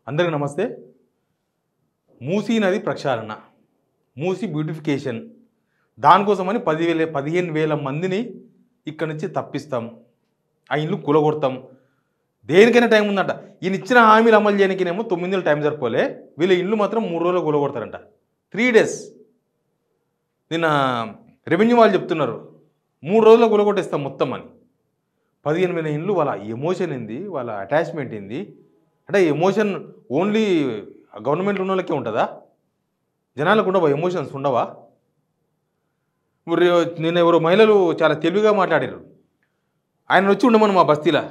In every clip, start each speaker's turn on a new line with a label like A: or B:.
A: అందరికీ నమస్తే. మూసీ నది ప్రక్షాళన, మూసీ బ్యూటిఫికేషన్, దానికోసమని 15,000 మందిని ఇక్కడి నుంచి తప్పిస్తాం, ఆ ఇల్లు కూలగొడతాం. దేనికైనా టైం ఉందంట. ఈయన ఇచ్చిన హామీలు అమలు చేయడానికినేమో 9 నెలలు టైం సరిపోలే, వీళ్ళ ఇల్లు మాత్రం 3 రోజుల్లో కూలగొడతారంట. 3 days. నిన్న రెవెన్యూ వాళ్ళు చెప్తున్నారు 3 రోజుల్లో కూలగొట్టేస్తాం మొత్తం అని. 15,000 ఇల్లు. వాళ్ళ ఎమోషన్ ఏంది, వాళ్ళ అటాచ్మెంట్ ఏంది? అంటే ఎమోషన్ ఓన్లీ గవర్నమెంట్ ఉన్న వాళ్ళకే ఉంటుందా? జనాలకు ఉండవా ఎమోషన్స్? ఉండవా? నేను ఎవరో మహిళలు చాలా తెలివిగా మాట్లాడారు. ఆయన వచ్చి ఉండమని మా బస్తీలా,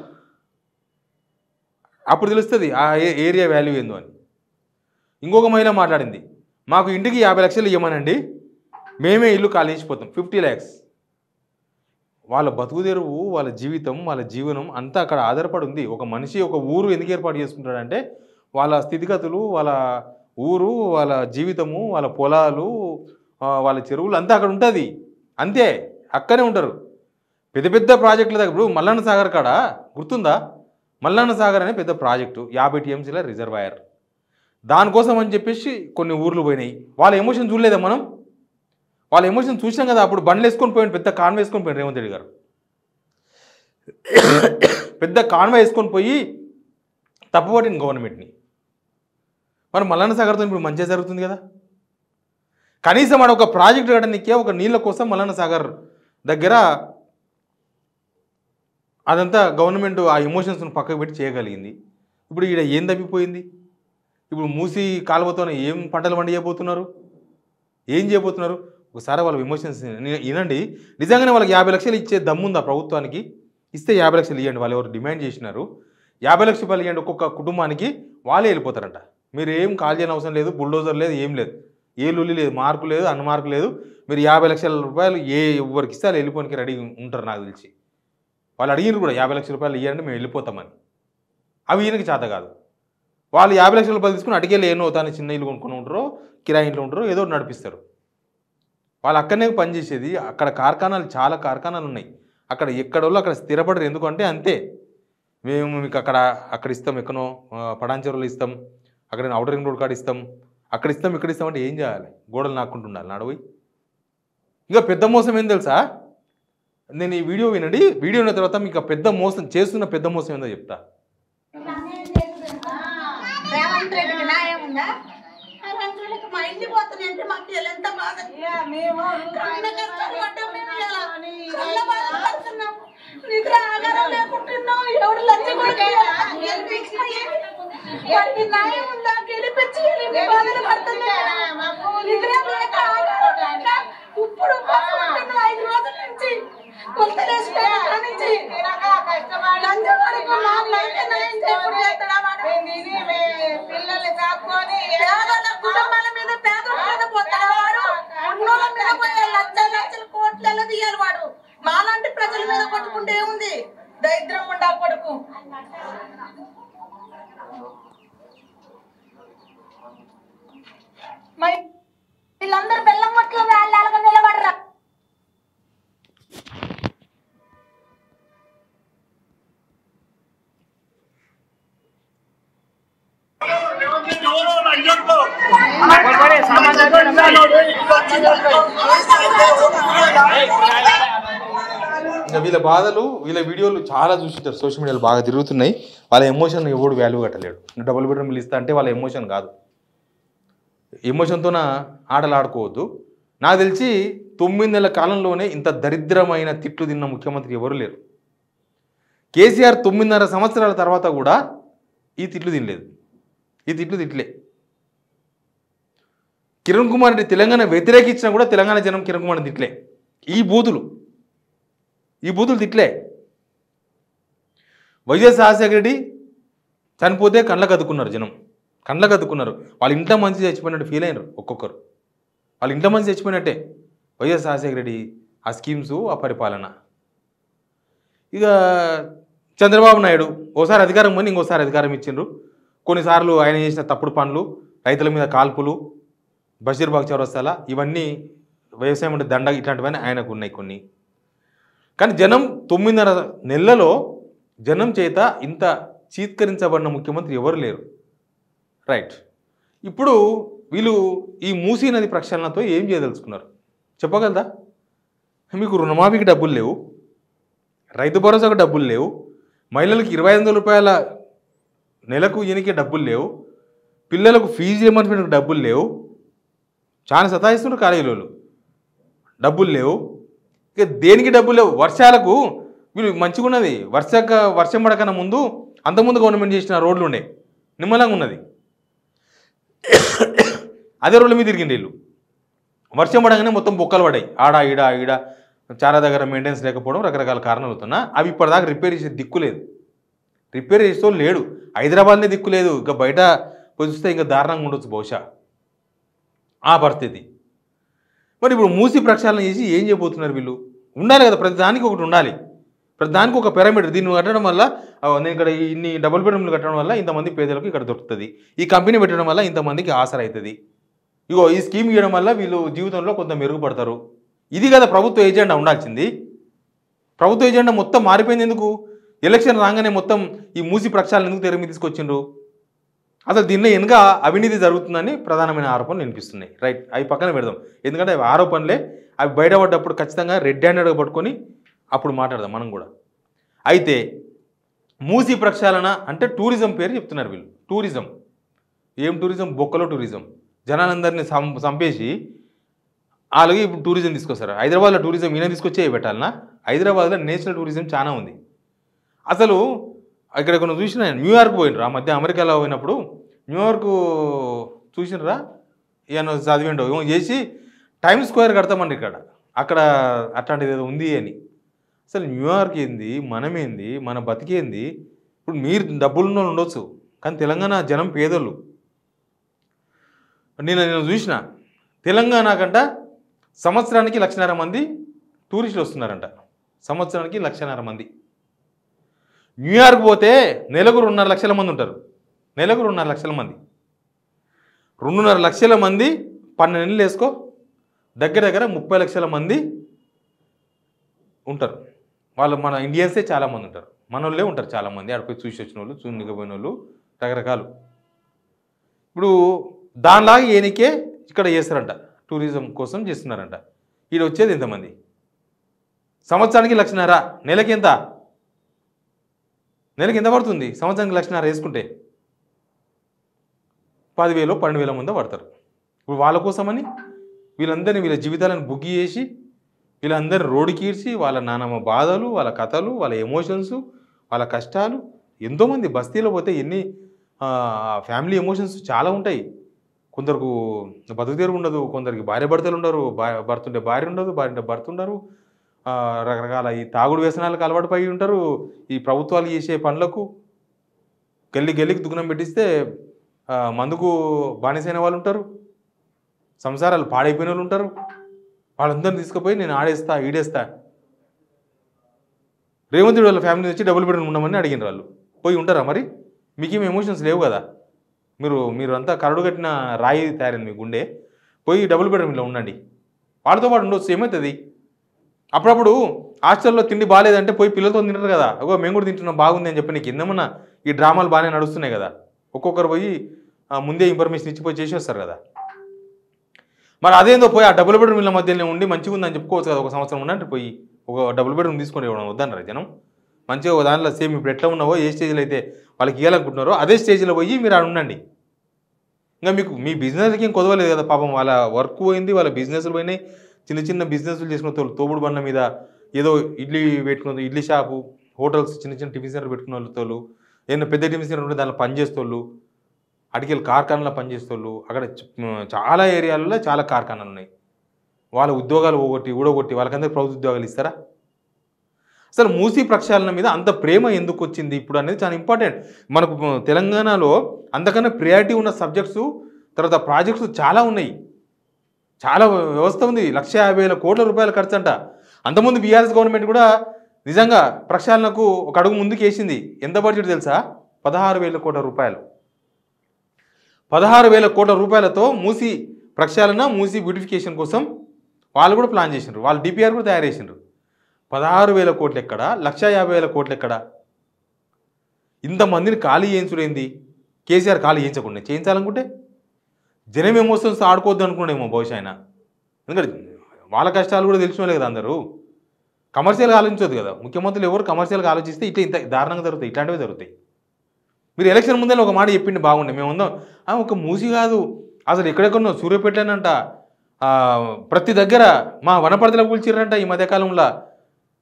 A: అప్పుడు తెలుస్తుంది ఆ ఏరియా వాల్యూ ఏందో అని. ఇంకొక మహిళ మాట్లాడింది, మాకు ఇంటికి 50 లక్షలు ఇవ్వమనండి, మేమే ఇల్లు ఖాళీ చేసిపోతాం. 50 lakhs. వాళ్ళ బతుకుదెరువు, వాళ్ళ జీవితం, వాళ్ళ జీవనం అంతా అక్కడ ఆధారపడి ఉంది. ఒక మనిషి ఒక ఊరు ఎందుకు ఏర్పాటు చేసుకుంటాడంటే వాళ్ళ స్థితిగతులు, వాళ్ళ ఊరు, వాళ్ళ జీవితము, వాళ్ళ పొలాలు, వాళ్ళ చెరువులు అంతా అక్కడ ఉంటుంది. అంతే, అక్కడే ఉంటారు. పెద్ద పెద్ద ప్రాజెక్టుల దగ్గర ఇప్పుడు మల్లన్న సాగర్ కాడ గుర్తుందా? మల్లన్న సాగర్ అనే పెద్ద ప్రాజెక్టు, 50 TMCల రిజర్వాయర్. దానికోసం అని చెప్పేసి కొన్ని ఊర్లు పోయినాయి. వాళ్ళ ఎమోషన్ చూడలేదా మనం? వాళ్ళ ఎమోషన్ చూసినాం కదా. అప్పుడు బండ్లు వేసుకొని పోయాడు, పెద్ద కాన్వే వేసుకొని పోయాడు రేవంత్ రెడ్డి గారు. పెద్ద కాన్వే వేసుకొని పోయి తప్పుపట్టింది గవర్నమెంట్ని. మరి మల్లన్న సాగర్తో ఇప్పుడు మంచిగా జరుగుతుంది కదా. కనీసం ఆడ ఒక ప్రాజెక్ట్ కట్టడానికే, ఒక నీళ్ళ కోసం మల్లన్న సాగర్ దగ్గర అదంతా గవర్నమెంట్ ఆ ఎమోషన్స్ను పక్కకు పెట్టి చేయగలిగింది. ఇప్పుడు ఈడ ఏం తప్పిపోయింది? ఇప్పుడు మూసి కాలువతో ఏం పంటలు పండియబోతున్నారు, ఏం చేయబోతున్నారు? ఒకసారి వాళ్ళ ఎమోషన్స్ వినండి. నిజంగానే వాళ్ళకి 50 లక్షలు ఇచ్చే దమ్ముందా ప్రభుత్వానికి? ఇస్తే 50 లక్షలు ఇవ్వండి. వాళ్ళు ఎవరు డిమాండ్ చేసినారు, 50 లక్షల రూపాయలు ఇవ్వండి ఒక్కొక్క కుటుంబానికి. వాళ్ళే వెళ్ళిపోతారంట. మీరు ఏం కాల్ చేయని అవసరం లేదు, బుల్డోజర్ లేదు, ఏం లేదు, ఏ లొల్లి లేదు, మార్పు లేదు, అన్మార్పు లేదు. మీరు 50 లక్షల రూపాయలు ఎవరికి ఇస్తే వాళ్ళు వెళ్ళిపోనికి రెడీ ఉంటారు నాకు తెలిసి. వాళ్ళు అడిగినారు కూడా 50 లక్షల రూపాయలు ఇవ్వండి మేము వెళ్ళిపోతామని. అవి ఈయనకి చేత కాదు. వాళ్ళు 50 లక్షల రూపాయలు తీసుకుని అటుకెళ్ళి ఏమో తాను చిన్న ఇల్లు కొనుక్కొని ఉంటారో, కిరాయి ఇంట్లో ఉంటారో, ఏదో నడిపిస్తారు. వాళ్ళు అక్కడనే పనిచేసేది. అక్కడ కార్ఖానాలు, చాలా కార్ఖానాలు ఉన్నాయి. అక్కడ ఎక్కడోళ్ళు అక్కడ స్థిరపడరు. ఎందుకంటే అంతే, మేము మీకు అక్కడ ఇస్తాం, ఎక్కనో పడాంచెరువులు ఇస్తాం, అక్కడ ఔటర్ రింగ్ రోడ్ కాడ ఇస్తాం, అక్కడ ఇస్తాం, ఇక్కడ ఇస్తాం అంటే ఏం చేయాలి? గోడలు నాకుంటుండాలి నడవయి. ఇంకా పెద్ద మోసం ఏం తెలుసా? నేను ఈ వీడియో వినండి. వీడియో విన్న తర్వాత మీకు పెద్ద మోసం చేస్తున్న పెద్ద మోసం ఏందో చెప్తా.
B: మా ఇంటి పోతున్నాయంటే మాకు ఎంత బాధ. నిద్ర ఆగారం లేకుంటున్నాం. ఎవడు లంచ న్యాయం ఉందా? గెలిపించి బాధలు పడుతున్నాం. నిద్ర లేక ఇప్పుడు 5 రోజుల నుంచి కొలతలేసిపోయిన నుంచి పిల్లల్ని కాకొని కుటుంబాల మీద పేదల మీద పోతాడు వాడు. ఉన్నోళ్ళ మీద పోయే లక్షలు కోట్లలో తీయాలి వాడు. మాలాంటి ప్రజల మీద కొట్టుకుంటే ఉంది. దరిద్రం ఉండా కొడుకు. మరి వీళ్ళందరూ బెల్లం కొట్లు వాళ్ళగా నిలబడరా?
A: ఇంకా వీళ్ళ బాధలు, వీళ్ళ వీడియోలు చాలా చూసింటారు, సోషల్ మీడియాలో బాగా తిరుగుతున్నాయి. వాళ్ళ ఎమోషన్ ఎవడు వాల్యూ కట్టలేడు. డబుల్ బెడ్రూమ్లు ఇస్తా అంటే వాళ్ళ ఎమోషన్ కాదు. ఎమోషన్తోన ఆటలు ఆడుకోవద్దు. నాకు తెలిసి 9 నెలల కాలంలోనే ఇంత దరిద్రమైన తిట్లు తిన్న ముఖ్యమంత్రి ఎవరు లేరు. కేసీఆర్ 9.5 సంవత్సరాల తర్వాత కూడా ఈ తిట్లు తినలేదు. ఈ తిట్లు తిట్లే. కిరణ్ కుమార్ రెడ్డి తెలంగాణ వ్యతిరేకించినా కూడా తెలంగాణ జనం కిరణ్ కుమార్ తిట్లే. ఈ బూతులు తిట్లే. వైఎస్ రాజశేఖర రెడ్డి చనిపోతే కళ్ళకు అద్దుకున్నారు జనం, కళ్ళకు అద్దుకున్నారు. వాళ్ళ ఇంట్లో మంచి చచ్చిపోయినట్టు ఫీల్ అయినారు ఒక్కొక్కరు. వాళ్ళ ఇంట్లో మంచి చచ్చిపోయినట్టే వైఎస్ రాజశేఖర రెడ్డి, ఆ స్కీమ్స్, ఆ పరిపాలన. ఇక చంద్రబాబు నాయుడు ఓసారి అధికారం పోయి ఇంకోసారి అధికారం ఇచ్చిండ్రు. కొన్నిసార్లు ఆయన చేసిన తప్పుడు పనులు, రైతుల మీద కాల్పులు, బషీర్బాగ్ చౌరస్తాల, ఇవన్నీ వ్యవసాయం అంటే దండ, ఇట్లాంటివన్నీ ఆయనకు ఉన్నాయి కొన్ని. కానీ జనం 9.5 నెలలలో జనం చేత ఇంత చీత్కరించబడిన ముఖ్యమంత్రి ఎవరు లేరు. రైట్. ఇప్పుడు వీళ్ళు ఈ మూసీ నది ప్రక్షాళనతో ఏం చేయదలుచుకున్నారు చెప్పగలరా? మీకు రుణమాఫీకి డబ్బులు లేవు, రైతు భరోసాకు డబ్బులు లేవు, మహిళలకు 2500 రూపాయల నెలకు ఈయనకి డబ్బులు లేవు, పిల్లలకు ఫీజు రియంబర్స్మెంట్కి డబ్బులు లేవు, చాలా సతాయిస్తున్నారు కాలేజీలో, డబ్బులు లేవు. ఇక దేనికి డబ్బులు లేవు? వర్షాలకు వీళ్ళు మంచిగా ఉన్నది, వర్షం పడకన్నా ముందు అంతకుముందు గవర్నమెంట్ చేసిన రోడ్లు ఉండే నిమ్మలంగా ఉన్నది, అదే రోడ్ల మీద తిరిగిండి వీళ్ళు. వర్షం పడగానే మొత్తం బొక్కలు పడ్డాయి, ఆడ ఈడ చాలా దగ్గర మెయింటెనెన్స్ లేకపోవడం రకరకాల కారణాలు అవుతున్నా. అవి ఇప్పటిదాకా రిపేర్ చేసే దిక్కు లేదు, రిపేర్ చేసే లేడు. హైదరాబాద్నే దిక్కు లేదు, ఇంకా బయట చూస్తే ఇంకా దారుణంగా ఉండొచ్చు బహుశా ఆ పరిస్థితి. మరి ఇప్పుడు మూసి ప్రక్షాళన చేసి ఏం చేయబోతున్నారు వీళ్ళు? ఉండాలి కదా, ప్రతి దానికి ఒకటి ఉండాలి, ప్రతి దానికి ఒక పిరమిడ్. దీన్ని కట్టడం వల్ల నేను ఇక్కడ ఇన్ని డబుల్ బెడ్రూమ్లు కట్టడం వల్ల ఇంతమంది పేదలకు ఇక్కడ దొరుకుతుంది, ఈ కంపెనీ పెట్టడం వల్ల ఇంతమందికి ఆసర అవుతుంది, ఇగో ఈ స్కీమ్ ఇవ్వడం వల్ల వీళ్ళు జీవితంలో కొంత మెరుగుపడతారు. ఇది కదా ప్రభుత్వ ఏజెండా ఉండాల్సింది. ప్రభుత్వ ఏజెండా మొత్తం మారిపోయింది. ఎందుకు? ఎలక్షన్ రాగానే మొత్తం ఈ మూసి ప్రక్షాళన ఎందుకు తెర మీద తీసుకొచ్చిండ్రు? అసలు దీనిలో వెనుక అవినీతి జరుగుతుందని ప్రధానమైన ఆరోపణలు వినిపిస్తున్నాయి. రైట్, అవి పక్కన పెడదాం, ఎందుకంటే అవి ఆరోపణలే. అవి బయటపడ్డప్పుడు ఖచ్చితంగా రెడ్ హ్యాండెడ్గా పట్టుకొని అప్పుడు మాట్లాడదాం మనం కూడా. అయితే మూసి ప్రక్షాళన అంటే టూరిజం పేరు చెప్తున్నారు వీళ్ళు. టూరిజం ఏం టూరిజం? బొక్కలో టూరిజం. జనాలందరినీ చంపేసి అలాగే ఇప్పుడు టూరిజం తీసుకొస్తారు. హైదరాబాద్లో టూరిజం ఈయన తీసుకొచ్చే పెట్టాలన్నా? హైదరాబాద్లో నేషనల్ టూరిజం చాలా ఉంది. అసలు ఇక్కడ కొన్ని చూసిన, న్యూయార్క్ పోయినరా మధ్య, అమెరికాలో పోయినప్పుడు న్యూయార్క్ చూసినరా, ఈయన చదివిండో ఏమో చేసి టైమ్స్ స్క్వేర్ కడతామండి ఇక్కడ, అక్కడ అట్లాంటిది ఏదో ఉంది అని. అసలు న్యూయార్క్ ఏంది, మనమేంది, మన బతికేంది? ఇప్పుడు మీరు డబ్బులున్న ఉండొచ్చు, కానీ తెలంగాణ జనం పేదోళ్ళు. నేను చూసిన తెలంగాణ కంట సంవత్సరానికి 1,50,000 మంది టూరిస్టులు వస్తున్నారంట, సంవత్సరానికి 1,50,000 మంది. న్యూయార్క్ పోతే నెలకు 2.5 లక్షల మంది ఉంటారు, నెలకు 2.5 లక్షల మంది. 2.5 లక్షల మంది 12 నెలలు వేసుకో, దగ్గర 30 లక్షల మంది ఉంటారు. వాళ్ళు మన ఇండియన్సే చాలామంది ఉంటారు, మనోళ్ళే ఉంటారు చాలామంది. ఆడపోయి చూసి వచ్చిన వాళ్ళు, చూనికపోయిన వాళ్ళు, రకరకాలు. ఇప్పుడు దానిలాగా ఏనికే ఇక్కడ చేస్తారంట, టూరిజం కోసం చేస్తున్నారంట. ఈడ వచ్చేది ఎంతమంది? సంవత్సరానికి 1,50,000. నెలకి ఎంత? నెలకి ఎంత పడుతుంది? సంవత్సరానికి 1,50,000 వేసుకుంటే 10,000 12,000 మంది పడతారు. ఇప్పుడు వాళ్ళ కోసమని వీళ్ళందరినీ, వీళ్ళ జీవితాలను బుగ్గి చేసి వీళ్ళందరినీ రోడ్డుకి ఈడ్చి వాళ్ళ నానమ్మ బాధలు, వాళ్ళ కథలు, వాళ్ళ ఎమోషన్స్, వాళ్ళ కష్టాలు. ఎంతోమంది బస్తీలో పోతే ఎన్ని ఫ్యామిలీ ఎమోషన్స్ చాలా ఉంటాయి. కొందరికి బతుకుతీరు ఉండదు, కొందరికి భార్య భర్తలు ఉండరు, భర్త ఉంటే భార్య ఉండదు, భార్య ఉంటే భర్త ఉండరు, రకరకాల ఈ తాగుడు వ్యసనాలకు అలవాటు పడి ఉంటారు. ఈ ప్రభుత్వాలు చేసే పనులకు గల్లికి దుకాణం పెట్టిస్తే మందుకు బానిసైన వాళ్ళు ఉంటారు, సంసారాలు పాడైపోయిన వాళ్ళు ఉంటారు. వాళ్ళందరినీ తీసుకుపోయి నేను ఆడేస్తా ఈడేస్తా. రేవంత్ రెడ్డి వాళ్ళ ఫ్యామిలీ వచ్చి డబుల్ బెడ్రూమ్ ఉండమని అడిగిన వాళ్ళు పోయి ఉంటారా? మరి మీకేం ఎమోషన్స్ లేవు కదా, మీరు అంతా కరడు కట్టిన రాయి తయారైంది మీ గుండె. పోయి డబుల్ బెడ్రూమ్లో ఉండండి, వాళ్ళతో పాటు ఉండొచ్చు. ఏమవుతుంది? అప్పుడప్పుడు హాస్టల్లో తిండి బాగాలేదంటే పోయి పిల్లలతో తింటారు కదా, అగో మేము కూడా తింటున్నాం బాగుంది అని చెప్పి. నీకు ఎందమన్నా ఈ డ్రామాలు బాగానే నడుస్తున్నాయి కదా, ఒక్కొక్కరు పోయి ముందే ఇన్ఫర్మేషన్ ఇచ్చిపోయి చేసి వస్తారు కదా. మరి అదేందో పోయి ఆ డబుల్ బెడ్రూమ్ల మధ్యలో ఉండి మంచిగా ఉందని చెప్పుకోవచ్చు కదా. ఒక సంవత్సరం ఉండంటే పోయి ఒక డబుల్ బెడ్రూమ్ తీసుకొని ఇవ్వడం వద్దన్నారు జనం. మంచిగా దాంట్లో సేమ్ ఇప్పుడు ఎట్లా ఉన్నావో, ఏ స్టేజ్లో అయితే వాళ్ళకి ఇవ్వాలనుకుంటున్నారో అదే స్టేజ్లో పోయి మీరు ఆడ ఉండండి. ఇంకా మీకు మీ బిజినెస్కి ఏం కొదవలేదు కదా పాపం. వాళ్ళ వర్క్ పోయింది, వాళ్ళ బిజినెస్లు పోయినాయి. చిన్న బిజినెస్లు చేసుకున్న తోళ్ళు, తోపుడు బండ్ల మీద ఏదో ఇడ్లీ పెట్టుకున్న ఇడ్లీ షాపు, హోటల్స్, చిన్న టిఫిన్ సెంటర్ పెట్టుకున్న వాళ్ళతో, ఏదైనా పెద్ద టిఫిన్ సెంటర్ ఉంటే దాంట్లో పనిచేస్తోళ్ళు, అటుకెళ్ళి కార్ఖానాలో పనిచేస్తోళ్ళు. అక్కడ చాలా ఏరియాలలో చాలా కార్ఖానాలు ఉన్నాయి. వాళ్ళ ఉద్యోగాలు ఊడగొట్టి వాళ్ళకందరికీ ప్రభుత్వ ఉద్యోగాలు ఇస్తారా? అసలు మూసీ ప్రక్షాళన మీద అంత ప్రేమ ఎందుకు వచ్చింది ఇప్పుడు అనేది చాలా ఇంపార్టెంట్. మనకు తెలంగాణలో అంతకన్నా ప్రియారిటీ ఉన్న సబ్జెక్ట్స్, తర్వాత ప్రాజెక్ట్స్ చాలా ఉన్నాయి, చాలా వ్యవస్థ ఉంది. 1,50,000 కోట్ల రూపాయల ఖర్చు అంట. అంతకుముందు బీఆర్ఎస్ గవర్నమెంట్ కూడా నిజంగా ప్రక్షాళనకు ఒక అడుగు ముందుకు వేసింది. ఎంత బడ్జెట్ తెలుసా? 16,000 కోట్ల రూపాయలు. 16,000 కోట్ల రూపాయలతో మూసీ ప్రక్షాళన, మూసీ బ్యూటిఫికేషన్ కోసం వాళ్ళు కూడా ప్లాన్ చేసినారు. వాళ్ళు డిపిఆర్ కూడా తయారు చేసినారు. 16,000 కోట్లు ఎక్కడ? 1,50,000 కోట్లు ఎక్కడ? ఇంతమందిని ఖాళీ చేయించుడేంది? కేసీఆర్ ఖాళీ చేయించాలనుకుంటే జనం ఎమోషన్స్ ఆడుకోవద్దు అనుకున్నాడేమో బహుశా ఆయన. ఎందుకంటే వాళ్ళ కష్టాలు కూడా తెలిసినోలే కదా అందరూ. కమర్షియల్గా ఆలోచించొద్దు కదా ముఖ్యమంత్రులు. ఎవరు కమర్షియల్గా ఆలోచిస్తే ఇంత దారుణంగా జరుగుతాయి, ఇట్లాంటివి జరుగుతాయి. మీరు ఎలక్షన్ ముందే ఒక మాట చెప్పిండి బాగుండే. మేము ఉందాం ఒక మూసి కాదు అసలు ఎక్కడెక్కడో సూర్యపేటనంట, ప్రతి దగ్గర మా వనపర్తిలో కూల్చిర్రంట ఈ మధ్యకాలంలో.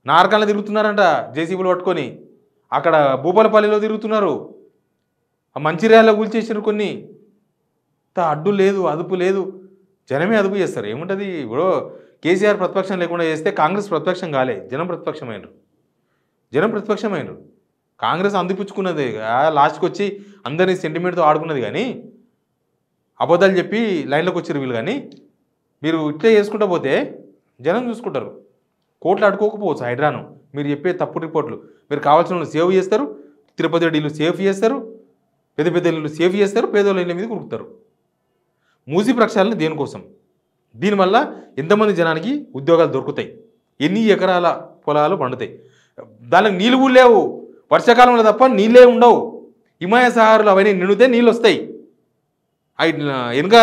A: నారకాలను తిరుగుతున్నారంట జేసీబీలు పట్టుకొని, అక్కడ భూపాలపల్లిలో తిరుగుతున్నారు, మంచిర్యాలలో కూల్చేసారు కొన్ని. అడ్డు లేదు, అదుపు లేదు, జనమే అదుపు చేస్తారు. ఏముంటుంది ఇప్పుడు కేసీఆర్ ప్రతిపక్షం లేకుండా చేస్తే కాంగ్రెస్ ప్రతిపక్షం కాలే, జనం ప్రతిపక్షమైనరు. కాంగ్రెస్ అందిపుచ్చుకున్నది లాస్ట్కి వచ్చి అందరినీ సెంటిమెంట్తో ఆడుకున్నది. కానీ అబద్ధాలు చెప్పి లైన్లోకి వచ్చారు వీళ్ళు. కానీ మీరు ఇట్లే చేసుకుంటూ పోతే జనం చూసుకుంటారు. కోట్లు అడుకోకపోవచ్చు హైడ్రాను. మీరు చెప్పే తప్పుడు రిపోర్ట్లు. మీరు కావాల్సిన వాళ్ళు సేవ్ చేస్తారు, తిరుపతి రెడ్డిలు సేఫ్ చేస్తారు, పెద్ద పెద్ద ఇల్లు సేఫ్ చేస్తారు, పేదోళ్ళ ఇళ్ళ మీద కురుకుతారు. మూసి ప్రక్షాళన దేనికోసం? దీనివల్ల ఎంతమంది జనానికి ఉద్యోగాలు దొరుకుతాయి, ఎన్ని ఎకరాల పొలాలు పండుతాయి. దానికి నీళ్ళు కూడా లేవు వర్షాకాలంలో తప్ప, నీళ్ళే ఉండవు. హిమాయ సాగర్లు అవన్నీ నిండితే నీళ్ళు వస్తాయి. అవి వెనుక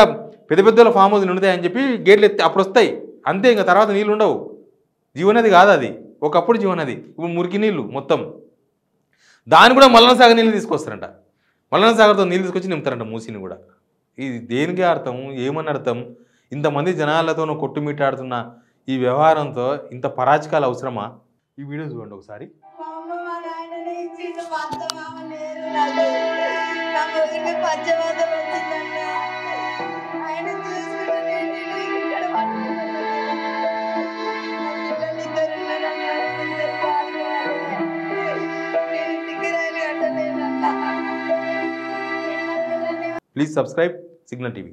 A: పెద్ద పెద్దల ఫామ్ హౌస్ నిండుతాయి అని చెప్పి గేట్లు ఎత్తి అప్పుడు వస్తాయి అంతే. ఇంకా తర్వాత నీళ్ళు ఉండవు. జీవనది కాదు అది, ఒకప్పుడు జీవనది. ఇప్పుడు మురికి నీళ్ళు మొత్తం. దాన్ని కూడా మల్లన సాగర్ నీళ్ళు తీసుకొస్తారంట. మల్లన సాగర్తో నీళ్ళు తీసుకొచ్చి నింపుతారంట మూసిని కూడా. ఇది దేనికి అర్థం, ఏమని అర్థం? ఇంతమంది జనాలతో కొట్టుమిట్టాడుతున్న ఈ వ్యవహారంతో ఇంత పరాచకాలు అవసరమా? ఈ వీడియో చూడండి ఒకసారి. Please subscribe signal TV.